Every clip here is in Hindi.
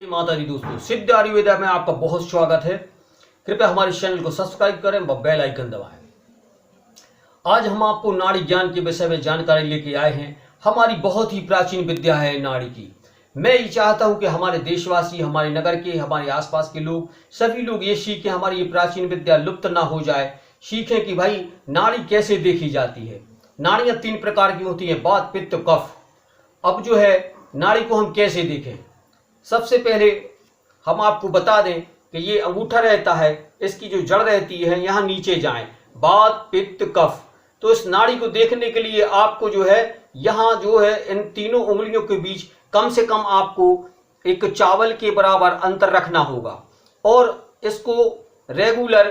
माता दी दोस्तों, सिद्ध आयुर्वेदा में आपका बहुत स्वागत है। कृपया हमारे चैनल को सब्सक्राइब करें व बेल आइकन दबाएं। आज हम आपको नाड़ी ज्ञान के विषय में जानकारी लेके आए हैं। हमारी बहुत ही प्राचीन विद्या है नाड़ी की। मैं ये चाहता हूं कि हमारे देशवासी, हमारे नगर के, हमारे आसपास के लोग, सभी लोग ये सीखें, हमारी ये प्राचीन विद्या लुप्त ना हो जाए। सीखें कि भाई नाड़ी कैसे देखी जाती है। नाड़ियां 3 प्रकार की होती हैं, वात, पित्त, कफ। अब जो है नाड़ी को हम कैसे देखें, सबसे पहले हम आपको बता दें कि ये अंगूठा रहता है, इसकी जो जड़ रहती है यहाँ नीचे जाए, वात, पित्त, कफ। तो इस नाड़ी को देखने के लिए आपको जो है यहाँ जो है इन तीनों उंगलियों के बीच कम से कम आपको एक चावल के बराबर अंतर रखना होगा और इसको रेगुलर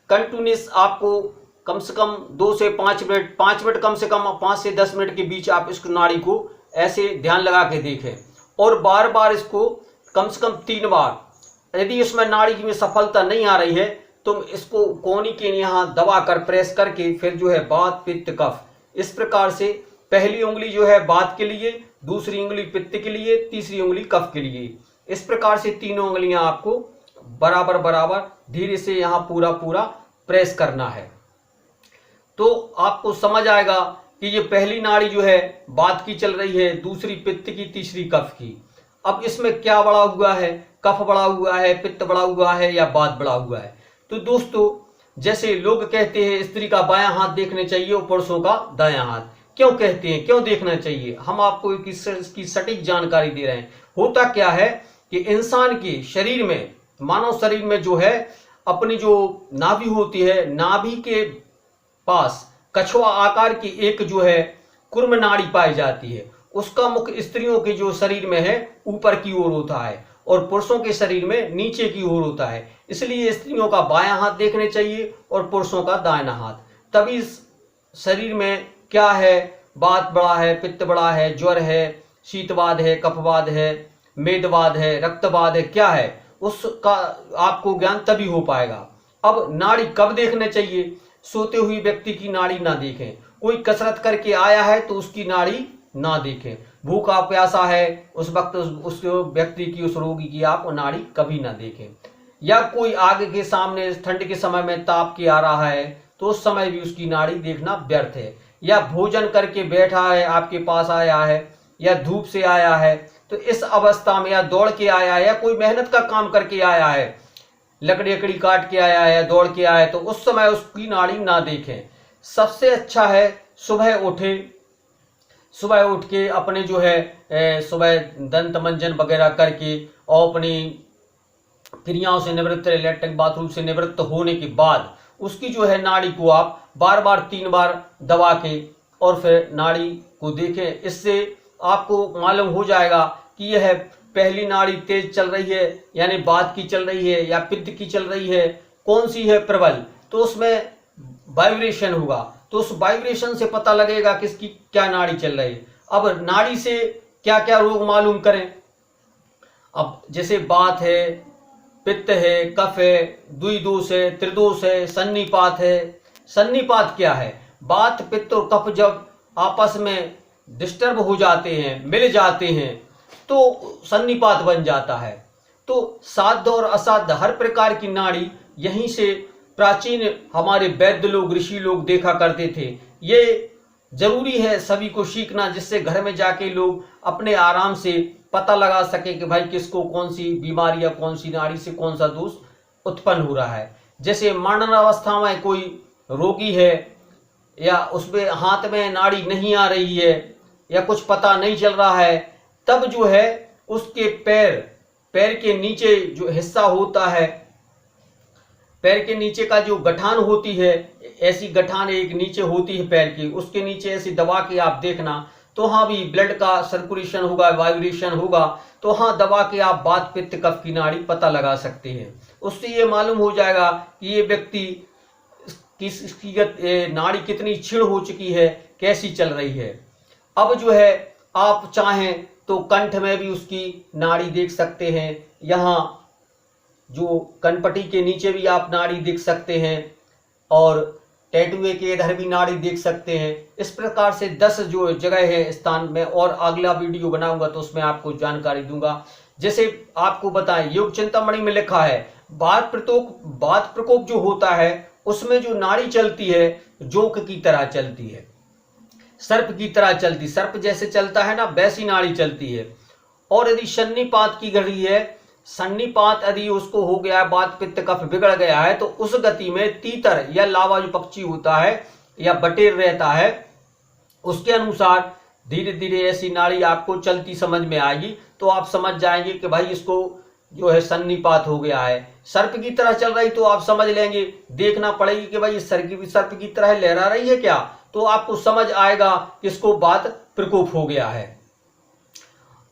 कंटिन्यूस आपको कम से कम 2 से 5 मिनट, 5 मिनट कम से कम 5 से 10 मिनट के बीच आप इस नाड़ी को ऐसे ध्यान लगा के देखें और बार बार इसको कम से कम 3 बार। यदि इसमें नाड़ी में सफलता नहीं आ रही है तो इसको कोहनी के यहाँ दबा कर प्रेस करके फिर जो है वात, पित्त, कफ, इस प्रकार से पहली उंगली जो है वात के लिए, दूसरी उंगली पित्त के लिए, तीसरी उंगली कफ के लिए, इस प्रकार से तीनों उंगलियां आपको बराबर बराबर धीरे से यहाँ पूरा पूरा प्रेस करना है। तो आपको समझ आएगा कि ये पहली नाड़ी जो है वात की चल रही है, दूसरी पित्त की, तीसरी कफ की। अब इसमें क्या बढ़ा हुआ है, कफ बढ़ा हुआ है, पित्त बढ़ा हुआ है या वात बढ़ा हुआ है। तो दोस्तों, जैसे लोग कहते हैं स्त्री का बायां हाथ देखने चाहिए और पुरुषों का दायां हाथ, क्यों कहते हैं, क्यों देखना चाहिए, हम आपको इसकी सटीक जानकारी दे रहे हैं। होता क्या है कि इंसान के शरीर में, मानव शरीर में जो है अपनी जो नाभि होती है, नाभि के पास कछुआ आकार की एक जो है कुर्म नाड़ी पाई जाती है। उसका मुख स्त्रियों के जो शरीर में है ऊपर की ओर होता है और पुरुषों के शरीर में नीचे की ओर होता है। इसलिए स्त्रियों का बायां हाथ देखने चाहिए और पुरुषों का दाहिना हाथ। तभी शरीर में क्या है, वात बड़ा है, पित्त बड़ा है, ज्वर है, शीतवाद है, कफवाद है, मेदवाद है, रक्तवाद है, क्या है उसका आपको ज्ञान तभी हो पाएगा। अब नाड़ी कब देखने चाहिए, सोते हुए व्यक्ति की नाड़ी ना देखें। कोई कसरत करके आया है तो उसकी नाड़ी ना देखें। भूखा प्यासा है उस वक्त उस व्यक्ति की, उस रोगी की आप नाड़ी कभी ना देखें। या कोई आगे के सामने ठंड के समय में ताप के आ रहा है तो उस समय भी उसकी नाड़ी देखना व्यर्थ है। या भोजन करके बैठा है, आपके पास आया है, या धूप से आया है, तो इस अवस्था में, या दौड़ के आया है, या कोई मेहनत का काम करके आया है, लकड़ी काट के आया है, दौड़ के आया है, तो उस समय उसकी नाड़ी ना देखें। सबसे अच्छा है सुबह उठ के अपने जो है सुबह दंत मंजन वगैरह करके और अपनी क्रियाओं से निवृत्त, लैट्रिन बाथरूम से निवृत्त होने के बाद उसकी जो है नाड़ी को आप बार बार 3 बार दबा के और फिर नाड़ी को देखें। इससे आपको मालूम हो जाएगा कि यह पहली नाड़ी तेज चल रही है यानी वात की चल रही है या पित्त की चल रही है, कौन सी है प्रबल, तो उसमें वाइब्रेशन होगा, तो उस वाइब्रेशन से पता लगेगा किसकी क्या नाड़ी चल रही है। अब नाड़ी से क्या क्या रोग मालूम करें। अब जैसे वात है, पित्त है, कफ है, द्विदोष है, त्रिदोष है, सन्निपात है। सन्निपात क्या है, वात, पित्त और कफ जब आपस में डिस्टर्ब हो जाते हैं, मिल जाते हैं, तो सन्निपात बन जाता है। तो साध्य और असाध्य हर प्रकार की नाड़ी यहीं से प्राचीन हमारे वैद्य लोग, ऋषि लोग देखा करते थे। ये जरूरी है सभी को सीखना, जिससे घर में जाके लोग अपने आराम से पता लगा सके कि भाई किसको कौन सी बीमारी या कौन सी नाड़ी से कौन सा दोष उत्पन्न हो रहा है। जैसे मरणावस्था में कोई रोगी है या उसमें हाथ में नाड़ी नहीं आ रही है या कुछ पता नहीं चल रहा है, तब जो है उसके पैर के नीचे जो हिस्सा होता है, पैर के नीचे का जो गठान होती है, ऐसी गठान एक नीचे होती है पैर की, उसके नीचे ऐसी दबा के आप देखना, तो हाँ भी ब्लड का सर्कुलेशन होगा, वाइब्रेशन होगा, तो हाँ दबा के आप वात, पित्त, कफ की नाड़ी पता लगा सकते हैं। उससे ये मालूम हो जाएगा कि ये व्यक्ति किसकी नाड़ी कितनी क्षीण हो चुकी है, कैसी चल रही है। अब जो है आप चाहें तो कंठ में भी उसकी नाड़ी देख सकते हैं, यहाँ जो कनपट्टी के नीचे भी आप नाड़ी देख सकते हैं और टैटुए के इधर भी नाड़ी देख सकते हैं। इस प्रकार से 10 जो जगह है स्थान में, और अगला वीडियो बनाऊंगा तो उसमें आपको जानकारी दूंगा। जैसे आपको बताएं, योग चिंतामणि में लिखा है बात प्रकोप जो होता है उसमें जो नाड़ी चलती है जोंक की तरह चलती है, सर्प की तरह चलती, सर्प जैसे चलता है ना वैसी नाड़ी चलती है। और यदि सन्निपात की घड़ी है, सन्निपात यदि उसको हो गया है, बात पित्त कफ बिगड़ गया है, तो उस गति में तीतर या लावा जो पक्षी होता है या बटेर रहता है उसके अनुसार धीरे धीरे ऐसी नाड़ी आपको चलती समझ में आएगी। तो आप समझ जाएंगे कि भाई इसको जो है सन्निपात हो गया है। सर्प की तरह चल रही तो आप समझ लेंगे, देखना पड़ेगी कि भाई सर्प की तरह लहरा रही है क्या, तो आपको समझ आएगा कि इसको बात प्रकोप हो गया है।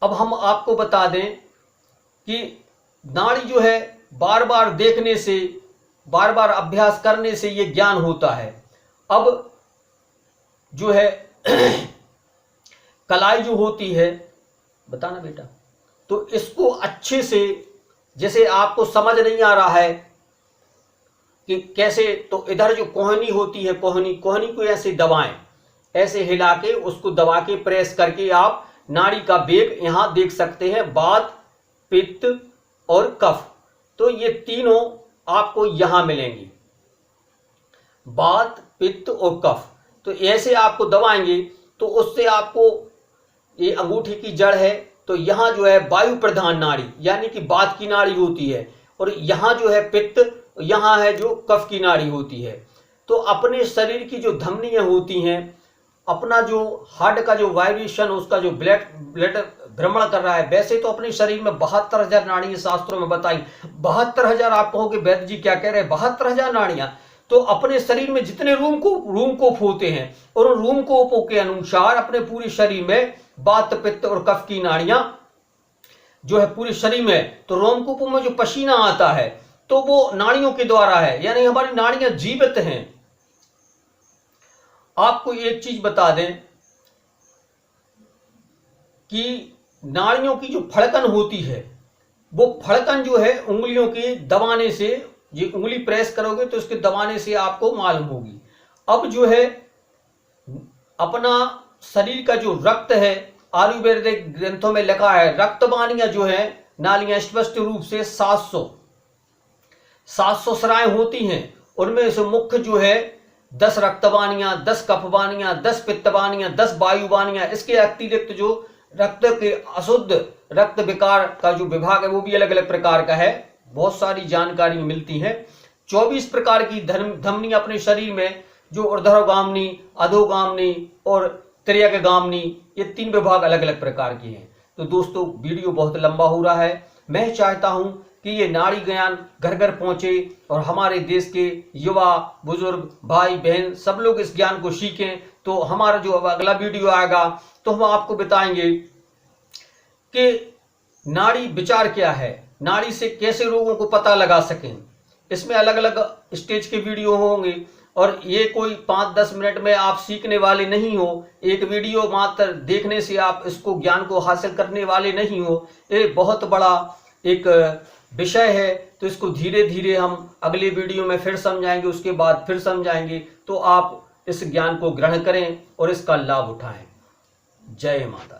अब हम आपको बता दें कि नाड़ी जो है बार बार देखने से, बार बार अभ्यास करने से ये ज्ञान होता है। अब जो है कलाई जो होती है, बताना बेटा, तो इसको अच्छे से, जैसे आपको समझ नहीं आ रहा है कि कैसे, तो इधर जो कोहनी होती है, कोहनी को ऐसे दबाएं, ऐसे हिला के उसको दबा के प्रेस करके आप नाड़ी का वेग यहां देख सकते हैं, बात पित्त और कफ। तो ये तीनों आपको यहां मिलेंगी, बात पित्त और कफ। तो ऐसे आपको दबाएंगे तो उससे आपको, ये अंगूठी की जड़ है तो यहां जो है वायु प्रधान नाड़ी यानी कि बात की नाड़ी होती है, और यहां जो है पित्त, यहां है जो कफ की नाड़ी होती है। तो अपने शरीर की जो धमनियां होती हैं, अपना जो हार्ट का जो वाइब्रेशन, उसका जो ब्लड भ्रमण कर रहा है, वैसे तो अपने शरीर में 72,000 नाड़ियां शास्त्रों में बताई। 72,000 आप कहोगे वैद्य जी क्या कह रहे हैं, 72,000 नाड़ियां। तो अपने शरीर में जितने रूम कोप होते हैं और उन रूम कोपों के अनुसार अपने पूरे शरीर में बात पित्त और कफ की नाड़ियां जो है पूरे शरीर में, तो रोमकूपों में जो पसीना आता है तो वो नाड़ियों के द्वारा है, यानी हमारी नाड़ियां जीवित हैं। आपको एक चीज बता दें कि नाड़ियों की जो फड़कन होती है, वो फड़कन जो है उंगलियों के दबाने से, ये उंगली प्रेस करोगे तो इसके दबाने से आपको मालूम होगी। अब जो है अपना शरीर का जो रक्त है, आयुर्वेदिक ग्रंथों में लिखा है रक्तवाहिनियां जो है, नालियां स्पष्ट रूप से 700 सराएं होती हैं। उनमें से मुख्य जो है 10 रक्तवाहिनियां, 10 कफवाहिनियां, 10 पित्तवाहिनियां, 10 वायुवाहिनियां। इसके अतिरिक्त जो रक्त के अशुद्ध रक्त विकार का जो विभाग है वो भी अलग अलग प्रकार का है, बहुत सारी जानकारी मिलती है। 24 प्रकार की धमनी अपने शरीर में, जो ऊर्ध्वगामिनी, अधोगामिनी और त्र्यकगामिनी, ये 3 विभाग अलग अलग प्रकार के हैं। तो दोस्तों वीडियो बहुत लंबा हो रहा है, मैं चाहता हूं कि ये नाड़ी ज्ञान घर घर पहुंचे और हमारे देश के युवा, बुजुर्ग, भाई बहन सब लोग इस ज्ञान को सीखें। तो हमारा जो अगला वीडियो आएगा तो हम आपको बताएंगे कि नाड़ी विचार क्या है, नाड़ी से कैसे रोगों को पता लगा सकें। इसमें अलग अलग स्टेज के वीडियो होंगे और ये कोई 5-10 मिनट में आप सीखने वाले नहीं हो, एक वीडियो मात्र देखने से आप इसको ज्ञान को हासिल करने वाले नहीं हो। ये बहुत बड़ा एक विषय है, तो इसको धीरे धीरे हम अगले वीडियो में फिर समझाएंगे, उसके बाद फिर समझाएंगे। तो आप इस ज्ञान को ग्रहण करें और इसका लाभ उठाएं। जय माता।